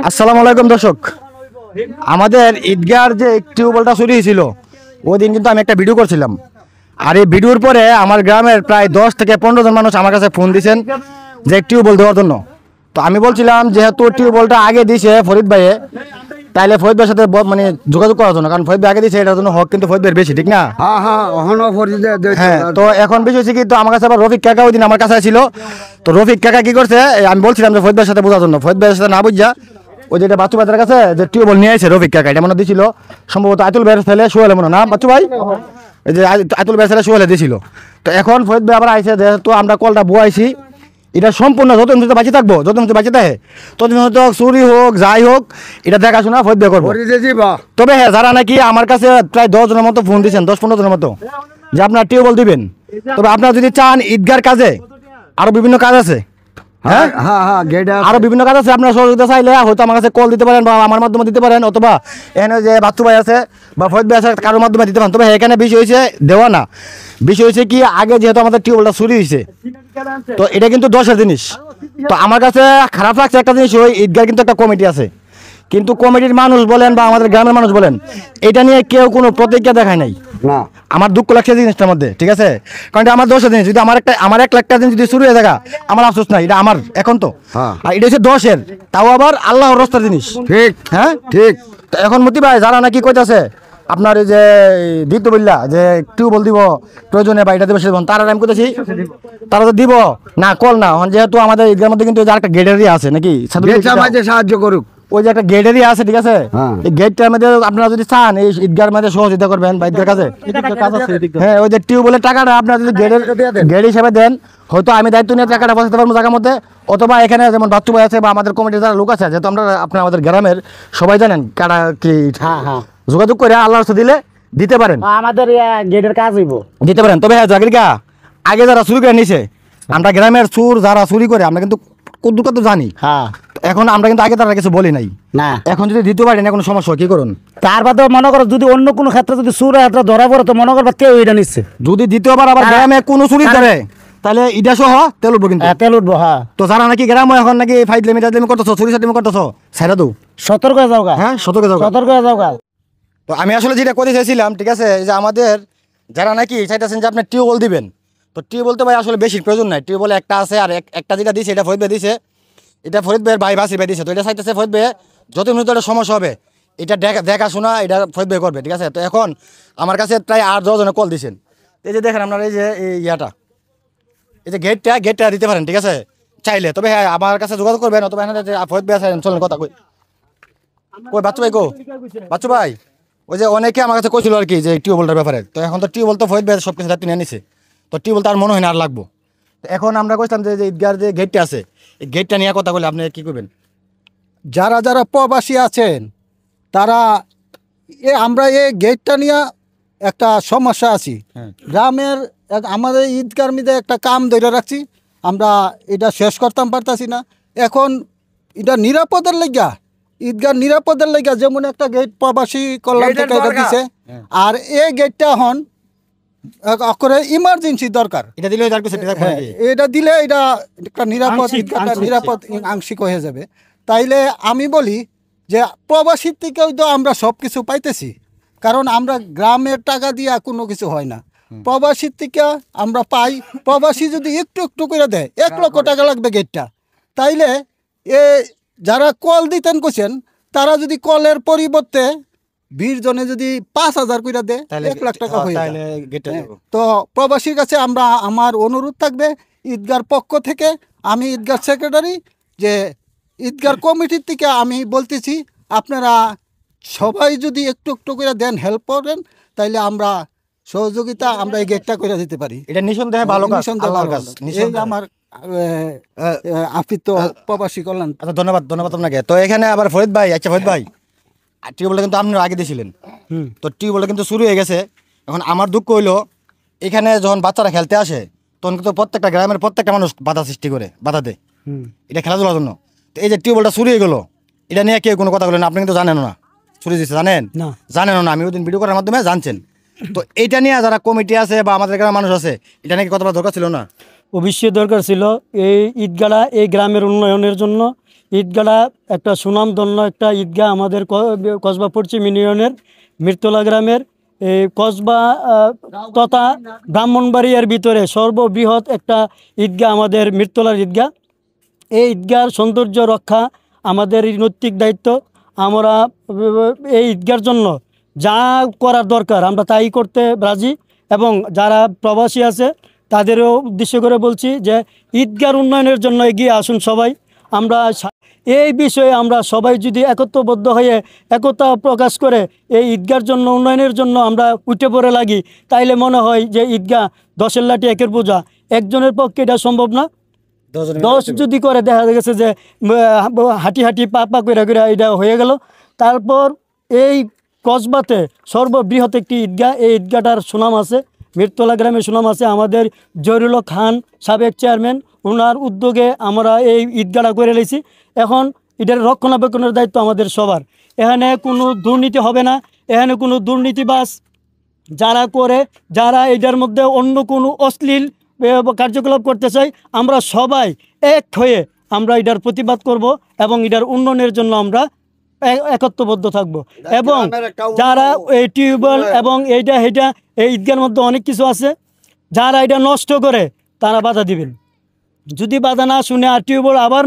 আসসালামু আলাইকুম দর্শক, আমাদের ঈদগার যে টিউবওয়েলটা চুরি হয়েছিল ওই দিন কিন্তু আমি একটা ভিডিও করছিলাম। আর এই ভিডিওর পরে আমার গ্রামের প্রায় 10 থেকে 15 জন মানুষ আমার কাছে ফোন দিয়েছেন যে টিউবওয়েল দেওয়ার জন্য। তো আমি বলছিলাম যেহেতু টিউবওয়েলটা আগে দিয়েছে ফরিদ ভাইয়ে, তাইলে ফরিদ ভাইয়ের সাথে মানে যোগাযোগ করার জন্য, কারণ ফরিদ ভাই আগে দিয়েছে এটার জন্য হক কিন্তু ফরিদ ভাইয়ের বেশি, ঠিক না? হ্যাঁ, তো এখন বিষয় হচ্ছে কি, তো আমার কাছে আবার রফিক কাকা ওই দিন আমার কাছে ছিল। তো রফিক কাকা কি করছে, আমি বলছিলাম যে ফরিদ ভাইয়ের সাথে বোঝার জন্য, ফরিদ ভাইয়ের সাথে না বুঝা ওই যেটা বাচ্চু ভাইয়ের কাছে যে টিউবওয়েল নিয়ে এসে রফিক কাকা, এটা মনে দিয়েছিল সম্ভবত আতুল ভাইয়ের ছেলে সোহেল, মনে না বাচ্চু ভাই, এই যে আতুল ভাইয়ের ছেলে সোহেলে দিয়েছিল। তো এখন ফরিদ ভাই আবার আইসে, যেহেতু আমরা কলটা বুয়াইছি, এটা সম্পূর্ণ যতদিন হয়তো বাঁচিয়ে থাকবো, যতদিন হয়তো বাঁচিয়ে থাকে ততদিন হয়তো চুরি হোক যাই হোক এটা দেখাশোনা ফরিদ ভাই করবো। তবে হ্যাঁ, যারা নাকি আমার কাছে প্রায় 10 জনের মতো ফোন দিয়েছেন, 10-15 জনের মতো, যে আপনার টিউবওয়েল দিবেন, তবে আপনারা যদি চান ঈদগার কাজে আরো বিভিন্ন কাজ আছে, হ্যাঁ আরো বিভিন্ন কাজ আছে, আপনার সহযোগিতা চাইলে হয়তো আমার কাছে কল দিতে পারেন বা আমার মাধ্যমে দিতে পারেন, অথবা এখানে যে বাচ্চু ভাই আছে বা ফরিদ ভাই আছে কারোর মাধ্যমে দিতে পারেন। তবে এখানে বিষয় হয়েছে দেওয়া না, বিষয় হয়েছে কি, আগে যেহেতু আমাদের টিউবওয়েলটা চুরি হয়েছে, তো এটা কিন্তু 10-এর জিনিস। তো আমার কাছে খারাপ লাগছে একটা জিনিস, ওই ঈদগার কিন্তু একটা কমিটি আছে, কিন্তু কমিটির মানুষ বলেন বা আমাদের গ্রামের মানুষ বলেন, এটা নিয়ে কেউ কোনো প্রতিক্রিয়া দেখায় নাই। না, আমার দুঃখ লাগছে জিনিসটার মধ্যে, ঠিক আছে? কারণ এটা আমার 10-এর জিনিস, যদি আমার 1 লাখ টাকা জিনিস যদি শুরু হয়ে থাকা, আমার আফসোস নাই, এটা আমার এখন তো। আর এটা হচ্ছে 10-এর, তাও আবার আল্লাহর রাস্তার জিনিস, ঠিক? হ্যাঁ ঠিক। তো এখন মতি ভাই যারা নাকি কইতাছে আপনার এই যে দিত বললা যে টিউবওয়েল দিব প্রয়োজনে বা এটা দিব সে, তারা আমি করতেছি তারা তো দিব না, কল না, যেহেতু আমাদের ঈদগার মধ্যে কিন্তু আরেকটা গেট এরিয়া আছে নাকি, সাহায্য করুক, ওই যে একটা গেট এরিয়া আছে, ঠিক আছে? এই গেটটার মধ্যে আপনারা যদি চান এই ঈদগার মধ্যে সহযোগিতা করবেন বা ঈদগার কাছে, হ্যাঁ ওই যে টিউবওয়েলের টাকাটা আপনারা যদি গেট হিসাবে দেন, হয়তো আমি দায়িত্ব নিয়ে টাকাটা বসাতে পারবো জায়গার মধ্যে, অথবা এখানে যেমন বাচ্চু ভাই আছে বা আমাদের কমিটির যারা লোক আছে, যেহেতু আপনারা আমাদের গ্রামের সবাই জানেন কারা কি, যোগাযোগ করে আল্লাহর সাথে দিলে দিতে পারেন, আমাদের গেটের কাজ হইব দিতে পারেন। তবে হ্যাঁ, জাগরিকা আগে যারা চুরি করে নিছে, আমরা গ্রামের চুর যারা চুরি করে আমরা কিন্তু কত জানি, হ্যাঁ এখন আমরা কিন্তু আগে তারা কিছু বলি নাই না, এখন যদি দিতে পারি না কোনো সমস্যা, কি করুন? তার বাদে মনে করো যদি অন্য কোনো ক্ষেত্রে যদি চুর হাতে ধরা পড়ে, তো মনে করবা কেউ এটা নিচ্ছে, যদি দ্বিতীয়বার আবার গ্রামে কোনো চুরি করে তাহলে ইটা সহ তেল উঠবো, কিন্তু তেল উঠবো। হ্যাঁ, তো যারা নাকি গ্রাম এখন নাকি ফাইজলামি করতেছো, চুরি চাটলামি করতেছো, ছেড়ে দাও, সতর্ক হয়ে যাও গা। হ্যাঁ, সতর্ক হয়ে যাও গা। তো আমি আসলে যেটা করতে চাইছিলাম, ঠিক আছে, যে আমাদের যারা নাকি চাইতেছেন যে আপনি টিউবওয়েল দিবেন, তো টিউবওয়েল তো ভাই আসলে বেশি প্রয়োজন নাই, টিউবওয়েল একটা আছে, আর একটা যেটা দিছে এটা ফরিদ ভাই দিছে, এটা ফরিদ ভাইয়ের ভাই বাসির ভাই দিছে। তো এটা চাইতেছে ফরিদ ভাই যত মিনিট একটা সমস্যা হবে এটা দেখাশোনা এটা ফরিদ ভাই করবে, ঠিক আছে? তো এখন আমার কাছে প্রায় 8-10 জনে কল দিয়েছেন। এই যে দেখেন আপনারা এই যে ইয়াটা, এই যে গেটটা দিতে পারেন, ঠিক আছে চাইলে। তবে হ্যাঁ, আমার কাছে যোগাযোগ করবেন, অথবা এখানে ফরিদ ভাই আছেন, চলেন কথা কই। ওই বাচ্চু ভাই বাচ্চু ভাই, ওই যে অনেকে আমার কাছে কইছিল আর কি যে টিউবওয়েলটার ব্যাপারে, তো এখন তো টিউবওয়েল তো ফরিদ ভাই সব কিছু দায়িত্ব নিয়ে নিছে, তো টিউবওয়েল তার মনে হয় না আর লাগবো। তো এখন আমরা কইছিলাম যে ঈদগার যে গেটটা আছে, এই গেটটা নিয়ে কথা বলে আপনি কি করবেন? যারা যারা প্রবাসী আছেন তারা আমরা এই গেটটা নিয়ে একটা সমস্যা আছি, গ্রামের আমাদের ঈদগার মধ্যে একটা কাম ধরে রাখছি, আমরা এটা শেষ করতাম পারতাছি না। এখন এটা নিরাপদের লেগা, ঈদগার নিরাপদের লেগা যেমন একটা গেট প্রবাসী কল্যাণ থেকে এটা দিছে, আর এই গেটটা এখন করে ইমার্জেন্সি দরকার, এটা দিলে এটা দিলে এটা একটা নিরাপদ আংশিক হয়ে যাবে। তাইলে আমি বলি যে প্রবাসীর থেকেও তো আমরা সব কিছু পাইতেছি, কারণ আমরা গ্রামের টাকা দিয়া কোনো কিছু হয় না, প্রবাসীর থেকে আমরা পাই। প্রবাসী যদি একটু একটু করে দেয়, 1 লক্ষ টাকা লাগবে গেটটা, তাইলে যারা কল দিতেন কোছেন, তারা যদি কলের পরিবর্তে 20 জনে যদি 5,000 করে দেয়, 1 লাখ টাকা হয়ে যায়। তো প্রবাসীর কাছে আমার অনুরোধ থাকবে ঈদগার পক্ষ থেকে, আমি ঈদগার সেক্রেটারি, যে ঈদগার কমিটির থেকে আমি বলতেছি, আপনারা সবাই যদি একটু একটু করে দেন, হেল্প করেন, তাইলে আমরা সহযোগিতা আমরা এই গেটটা করে দিতে পারি। এটা নিঃসন্দেহে ভালো কাজ, আমার আফিত প্রবাসী কল্যাণ। আচ্ছা, ধন্যবাদ আপনাকে। তো এখানে আবার ফরিদ ভাই, আচ্ছা ফরিদ ভাই, টিউবওয়েলটা কিন্তু আপনি আগে দিয়েছিলেন, তো টিউবওয়েলটা কিন্তু শুরু হয়ে গেছে। এখন আমার দুঃখ হইলো, এখানে যখন বাচ্চারা খেলতে আসে তখন কিন্তু প্রত্যেকটা গ্রামের প্রত্যেকটা মানুষ বাধা সৃষ্টি করে, বাধা দেয় এটা খেলাধুলার জন্য। তো এই যে টিউবওয়েলটা শুরু হয়ে গেলো, এটা নিয়ে কেউ কোনো কথা বলেন না, আপনি কিন্তু জানেন না চুরি দিচ্ছে, জানেন না, আমি ওই দিন ভিডিও করার মাধ্যমে জানছেন। তো এইটা নিয়ে যারা কমিটি আছে বা আমাদের গ্রামের মানুষ আছে, এটা নাকি কথা দরকার ছিল না? অবশ্যই দরকার ছিল। এই ঈদগাড়া এই গ্রামের উন্নয়নের জন্য ঈদগাহটা একটা সুনামধন্য একটা ঈদগাহ আমাদের কসবা পশ্চিম ইউনিয়নের মিরতলা গ্রামের এই কসবা তথা ব্রাহ্মণবাড়িয়ার ভিতরে সর্ববৃহৎ একটা ঈদগাহ আমাদের মিরতলার ঈদগাহ। এই ঈদগাহর সৌন্দর্য রক্ষা আমাদের নৈতিক দায়িত্ব। আমরা এই ঈদগাহর জন্য যা করার দরকার আমরা তাই করতে রাজি, এবং যারা প্রবাসী আছে তাদেরও উদ্দেশ্য করে বলছি যে ঈদগাহর উন্নয়নের জন্য এগিয়ে আসুন সবাই। আমরা এই বিষয়ে আমরা সবাই যদি একত্রবদ্ধ হয়ে একতা প্রকাশ করে এই ঈদগাহর জন্য উন্নয়নের জন্য আমরা উঠে পড়ে লাগি, তাইলে মনে হয় যে ঈদগাহ 10-এর লাঠি 1-এর বোঝা, একজনের পক্ষে এটা সম্ভব না। 10 যদি করে দেখা গেছে যে হাঁটি হাঁটি পা পা করে করে এটা হয়ে গেল। তারপর এই কসবাতে সর্ববৃহৎ একটি ঈদগাহ, এই ঈদগাহটার সুনাম আছে, মিরতলা গ্রামে সুনাম আছে। আমাদের জহিরুল হক খান সাবেক চেয়ারম্যান, ওনার উদ্যোগে আমরা এই ঈদগাহটা করে নিয়েছি। এখন এটার রক্ষণাবেক্ষণের দায়িত্ব আমাদের সবার। এখানে কোনো দুর্নীতি হবে না, এখানে কোনো দুর্নীতিবাজ যারা করে, যারা এটার মধ্যে অন্য কোনো অশ্লীল কার্যকলাপ করতে চাই, আমরা সবাই এক হয়ে আমরা এটার প্রতিবাদ করব এবং এটার উন্নয়নের জন্য আমরা একত্রবদ্ধ থাকব। এবং যারা এই টিউবওয়েল এবং এইটা এই ঈদগাহের মধ্যে অনেক কিছু আছে, যারা এটা নষ্ট করে তারা বাধা দিবেন। যদি বাধা না শুনে আর টিউবওয়েল আবার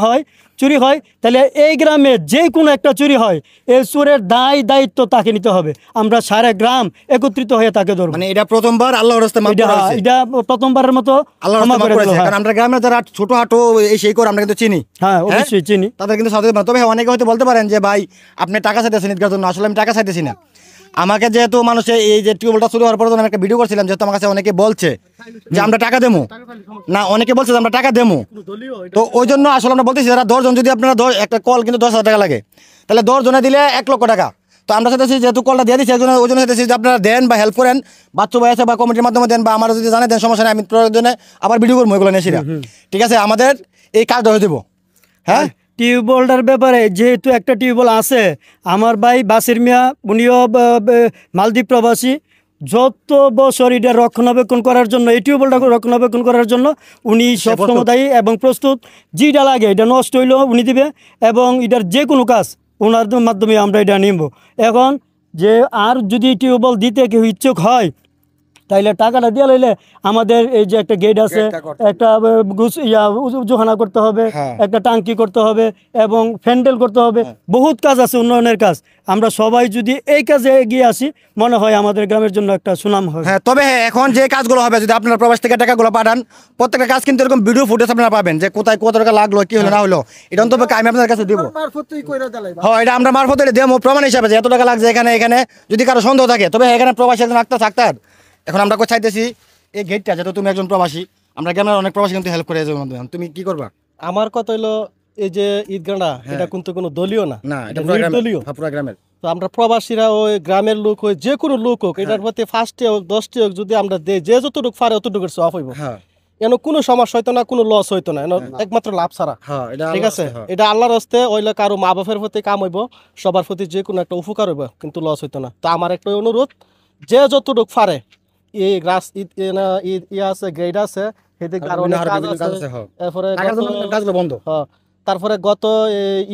হয়, চুরি হয়, তাহলে এই গ্রামে যে কোনো একটা চুরি হয়, এই চোরের দায়িত্ব তাকে নিতে হবে। আমরা সারা গ্রাম একত্রিত হয়ে তাকে ধরব। মানে এটা প্রথমবার আল্লাহর রাস্তায় মাফ করা হয়েছে। এটা প্রথমবারের মতো আল্লাহর রাস্তায় মাফ করেছে, কারণ আমরা গ্রামে যারা ছোটখাটো এই সেই করে আমরা কিন্তু চিনি। হ্যাঁ, অবশ্যই চিনি। তাদের কিন্তু সাথে, তবে অনেকে হয়তো বলতে পারেন যে ভাই আপনি টাকা চাইতেছেন ঈদগাহর জন্য। আসলে আমি টাকা চাইতেছি না। আমাকে যেহেতু মানুষে এই যে টিউবওয়েলটা শুরু হওয়ার পর আমি একটা ভিডিও করছিলাম, যেহেতু আমার কাছে অনেকে বলছে যে আমরা টাকা দেবো না, অনেকে বলছে যে আমরা টাকা দেবো, তো ওই জন্য আসলে আমরা বলতেছি যারা 10 জন, যদি আপনারা একটা কল কিন্তু 10,000 টাকা লাগে, তাহলে 10 জনে দিলে 1 লক্ষ টাকা। তো আমরা চাইতেছি যেহেতু কলটা দিয়ে দিচ্ছি একজনের, ওই জন্য চাইতেছি যে আপনারা দেন বা হেল্প করেন, বাচ্চা ভাই আছে বা কমিটির মাধ্যমে দেন, বা আমার যদি জানে দেন, সমস্যা নেই, আমি প্রয়োজনে আবার ভিডিও করবো এগুলো নিয়ে। ঠিক আছে, আমাদের এই কাজটা হয়ে দেবো। হ্যাঁ, টিউবওয়েলটার ব্যাপারে যেহেতু একটা টিউবওয়েল আছে, আমার ভাই বাসির মিয়া উনিও মালদ্বীপ প্রবাসী, যত বছর এটা রক্ষণাবেক্ষণ করার জন্য, এই টিউবওয়েলটা রক্ষণাবেক্ষণ করার জন্য উনি সবসময় দায়ী এবং প্রস্তুত। যেটা লাগে এটা নষ্ট হইলেও উনি দিবে, এবং এটার যে কোনো কাজ ওনার মাধ্যমে আমরা এটা নিব। এখন যে আর যদি টিউবওয়েল দিতে কেউ ইচ্ছুক হয়, তাইলে টাকাটা দিয়ে লইলে আমাদের এই যে একটা গেট আছে, একটা জোহানা করতে হবে, একটা টাঙ্কি করতে হবে এবং ফ্যান্ডেল করতে হবে, বহুত কাজ আছে, উন্নয়নের কাজ। আমরা সবাই যদি এই কাজে এগিয়ে আসি, মনে হয় আমাদের গ্রামের জন্য একটা সুনাম হবে। হ্যাঁ, তবে এখন যে কাজগুলো হবে, যদি আপনারা প্রবাস থেকে টাকাগুলো পাঠান, প্রত্যেকটা কাজ কিন্তু এরকম ভিডিও ফুটেজ আপনারা পাবেন যে কোথায় কত টাকা লাগলো, কি হলো না হলো। এটা অন্তত আমি আপনাদের কাছে দিব। হ্যাঁ, এটা আমরা মারফত দেবো প্রমাণ হিসাবে যে এত টাকা লাগছে এখানে যদি কারো সন্দেহ থাকে। তবে এখানে প্রবাসী একজন আক্তার, এখন আমরা চাইতেছি এই গেটটা, যেহেতু তুমি একজন প্রবাসী, আমরা গ্রামের অনেক প্রবাসী কিন্তু হেল্প করে, তুমি কি করবা? আমার কথা হলো এই যে ঈদগাহটা, এটা কিন্তু কোনো দলীয় না, এটা নির্দলীয়, পুরো গ্রামের। তো আমরা প্রবাসীরা ওই গ্রামের লোক হই, যে কোনো লোক হোক, এটার প্রতি 5টি হোক 10টি হোক যদি আমরা দেই, যে যতটুকু পারে অতটুকু সওয়াব হইব। এন কোনো সমস্যা হইতো না, কোনো লস হইতো না, একমাত্র লাভ ছাড়া। ঠিক আছে, এটা আল্লাহর হস্তে হইলে কারো মা বাপের প্রতি কাম হইব, সবার প্রতি যে কোনো একটা উপকার হইব, কিন্তু লস হইতো না। তো আমার একটা অনুরোধ, যে যতটুকু পারে এই গ্রাস আছে, গ্রেড আছে, তারপরে গত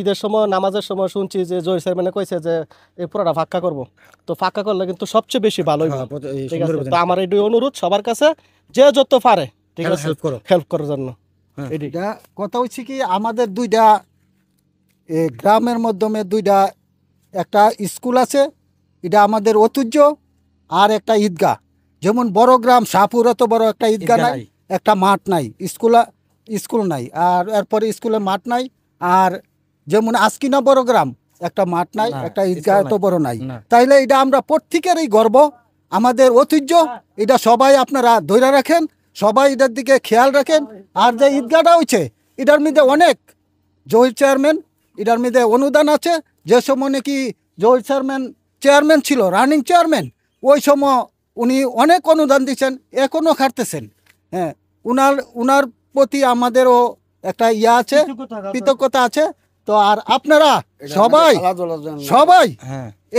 ঈদের সময় নামাজের সময় শুনছি যে জহির চেয়ারম্যানে কইছে যে এই পুরোটা ফাঁকা করবো। তো ফাঁকা করলে কিন্তু সবচেয়ে বেশি ভালো হইব। ঠিক আছে, তো আমার এই অনুরোধ সবার কাছে, যে যত পারে, ঠিক আছে, হেল্প করার জন্য। এটা কথা হচ্ছে কি, আমাদের দুইটা গ্রামের মাধ্যমে দুইটা, একটা স্কুল আছে, এটা আমাদের ঐতিহ্য, আর একটা ঈদগাহ। যেমন বড় গ্রাম শাহপুর, এত বড় একটা ঈদগাহ নাই, একটা মাঠ নাই, স্কুল নাই, আর এরপরে স্কুলে মাঠ নাই। আর যেমন আজকিনা বড় গ্রাম, একটা মাঠ নাই, একটা ঈদগাহ এত বড় নাই। তাইলে এটা আমরা প্রত্যেকেরই গর্ব, আমাদের ঐতিহ্য। এটা সবাই আপনারা ধরে রাখেন, সবাই এটার দিকে খেয়াল রাখেন। আর যে ঈদগাহটা হয়েছে, এটার মধ্যে অনেক জহির চেয়ারম্যান, এটার মধ্যে অনুদান আছে। যে সময় নাকি জহির চেয়ারম্যান ছিল, রানিং চেয়ারম্যান, ওই সময় উনি অনেক অনুদান দিচ্ছেন, এখনও খাটতেছেন। হ্যাঁ, উনার প্রতি আমাদেরও একটা আছে, কৃতজ্ঞতা আছে। তো আর আপনারা সবাই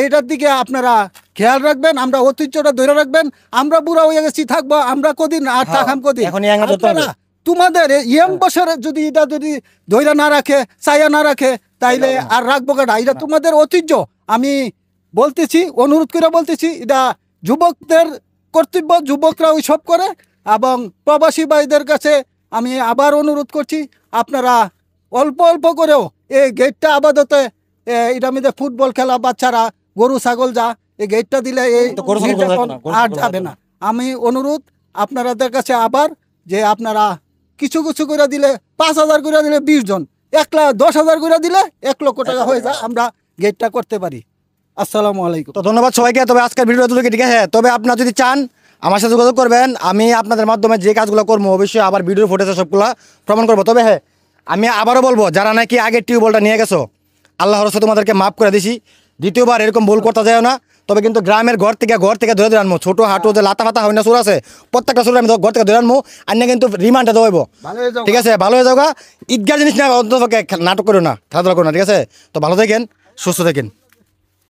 এইটার দিকে আপনারা খেয়াল রাখবেন, আমরা ঐতিহ্যটা ধরে রাখবেন। আমরা বুড়া হয়ে গেছি, থাকবো আমরা কদিন আর থাকাম কদিন, আপনারা তোমাদের ইয়ং বছরে যদি এটা যদি ধৈর্য না রাখে চাইয়া না রাখে তাইলে আর রাখবো কেটা? এটা তোমাদের ঐতিহ্য। আমি বলতেছি, অনুরোধ করে বলতেছি, এটা যুবকদের কর্তব্য, যুবকরা ওই সব করে। এবং প্রবাসী ভাইদের কাছে আমি আবার অনুরোধ করছি, আপনারা অল্প অল্প করেও এই গেটটা আপাতত এটা মধ্যে ফুটবল খেলা বাচ্চারা গরু ছাগল যা এই গেটটা দিলে এই নির্যাতন আর যাবে না। আমি অনুরোধ আপনাদের কাছে আবার যে আপনারা কিছু কিছু করে দিলে 5,000 করে দিলে 20 জন, 10,000 করে দিলে 1 লক্ষ টাকা হয়ে যায়, আমরা গেটটা করতে পারি। আসসালামু আলাইকুম। তো ধন্যবাদ সবাইকে। তবে আজকের ভিডিও এতটুকু, ঠিক আছে? তবে আপনারা যদি চান আমার সাথে যোগাযোগ করবেন, আমি আপনাদের মাধ্যমে যে কাজগুলো করবো অবশ্যই আবার ভিডিও ফুটেজে সবগুলো প্রমাণ করবো। তবে হ্যাঁ, আমি আবারও বলবো, যারা নাকি আগে টিউবওয়েলটা নিয়ে গেছো, আল্লাহর রাস্তায় তোমাদেরকে মাফ করে দিছি, দ্বিতীয়বার এরকম ভুল করতে যায় না। তবে কিন্তু গ্রামের ঘর থেকে ধরে ধরে আনবো, ছোটো হাঁটু যে লাতা ফাতা হয় না, চোর আছে, প্রত্যেকটা চোর আমি ঘর থেকে ধরে আনবো, আনিয়ে কিন্তু রিমান্ডে দেবো। ঠিক আছে? ভালো হয়ে যাওয়া। ঈদগার জিনিস না অন্তত নাটক করো না, খেলাধুলা করো না। ঠিক আছে? তো ভালো থাকেন, সুস্থ থাকেন।